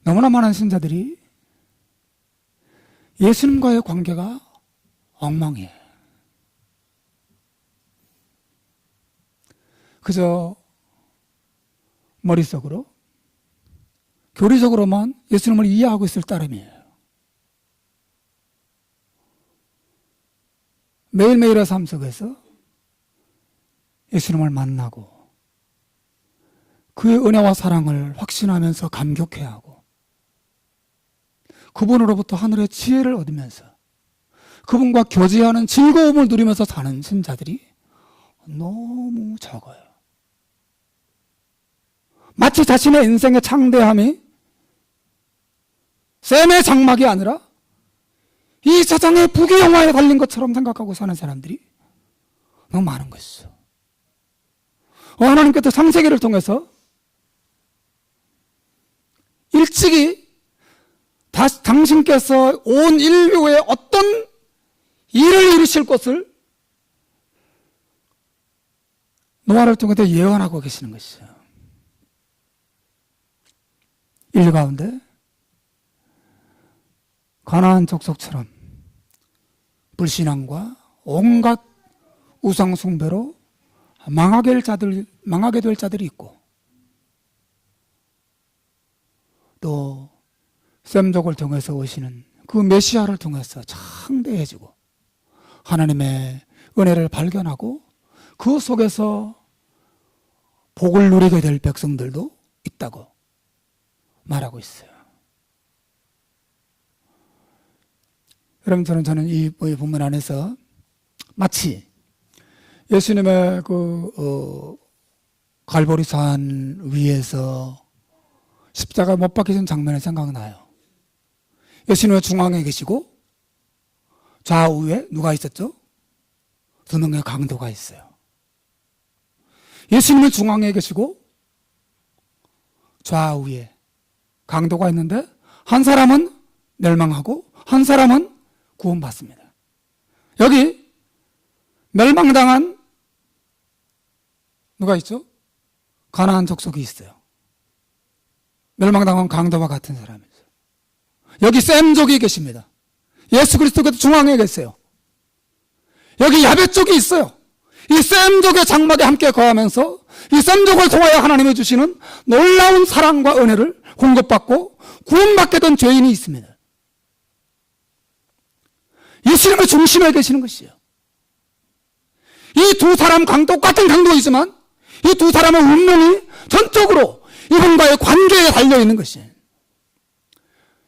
너무나 많은 신자들이 예수님과의 관계가 엉망이에요. 그저 머릿속으로 교리적으로만 예수님을 이해하고 있을 따름이에요. 매일매일의 삶 속에서 예수님을 만나고 그의 은혜와 사랑을 확신하면서 감격해야 하고 그분으로부터 하늘의 지혜를 얻으면서 그분과 교제하는 즐거움을 누리면서 사는 신자들이 너무 적어요. 마치 자신의 인생의 창대함이 셈의 장막이 아니라 이 세상의 부귀영화에 달린 것처럼 생각하고 사는 사람들이 너무 많은 것이죠. 하나님께서 창세기를 통해서 일찍이 당신께서 온 인류에 어떤 일을 이루실 것을 노아를 통해서 예언하고 계시는 것이죠. 인류 가운데 가나안 족속처럼 불신앙과 온갖 우상 숭배로 망하게 될 자들이 있고 또 셈족을 통해서 오시는 그 메시아를 통해서 창대해지고 하나님의 은혜를 발견하고 그 속에서 복을 누리게 될 백성들도 있다고 말하고 있어요. 여러분, 저는 이 본문 안에서 마치 예수님의 갈보리산 위에서 십자가 못 박히신 장면이 생각나요. 예수님은 중앙에 계시고 좌우에 누가 있었죠? 두 명의 강도가 있어요. 예수님은 중앙에 계시고 좌우에 강도가 있는데 한 사람은 멸망하고 한 사람은 구원받습니다. 여기 멸망당한 누가 있죠? 가나안 족속이 있어요. 멸망당한 강도와 같은 사람이죠. 여기 셈족이 계십니다. 예수 그리스도께서 중앙에 계세요. 여기 야베 쪽이 있어요. 이 셈족의 장막에 함께 거하면서 이 셈족을 통하여 하나님이 주시는 놀라운 사랑과 은혜를 공급받고 구원받게 된 죄인이 있습니다. 예수님의 중심에 계시는 것이에요. 이 두 사람 똑같은 강도이지만 이 두 사람의 운명이 전적으로 이분과의 관계에 달려있는 것이에요.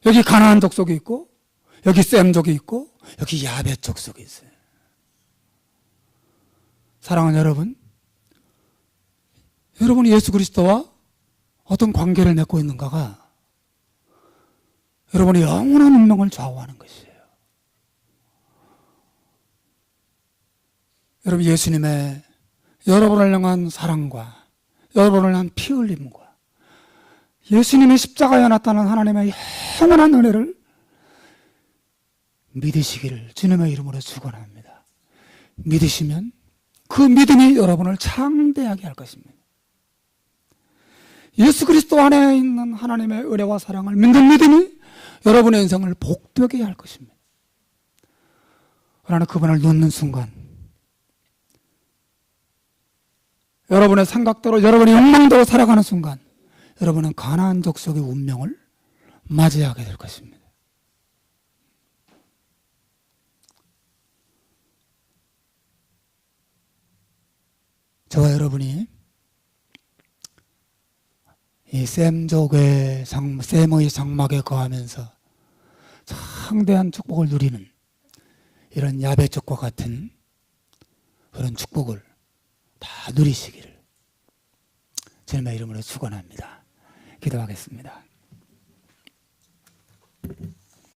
여기 가나안 족속이 있고 여기 셈족이 있고 여기 야벳 족속이 있어요. 사랑하는 여러분, 여러분이 예수 그리스도와 어떤 관계를 맺고 있는가가 여러분의 영원한 운명을 좌우하는 것이에요. 여러분, 예수님의 여러분을 향한 사랑과 여러분을 향한 피 흘림과 예수님의 십자가에 나타난 하나님의 영원한 은혜를 믿으시기를 주님의 이름으로 축원합니다. 믿으시면 그 믿음이 여러분을 창대하게 할 것입니다. 예수 그리스도 안에 있는 하나님의 은혜와 사랑을 믿는 믿음이 여러분의 인생을 복되게 할 것입니다. 그러나 그분을 놓는 순간 여러분의 생각대로 여러분의 욕망대로 살아가는 순간 여러분은 가나안 족속의 운명을 맞이하게 될 것입니다. 저와 여러분이 이 셈의 장막에 거하면서 창대한 축복을 누리는 이런 야벳족과 같은 그런 축복을 다 누리시기를 주님의 이름으로 축원합니다. 기도하겠습니다.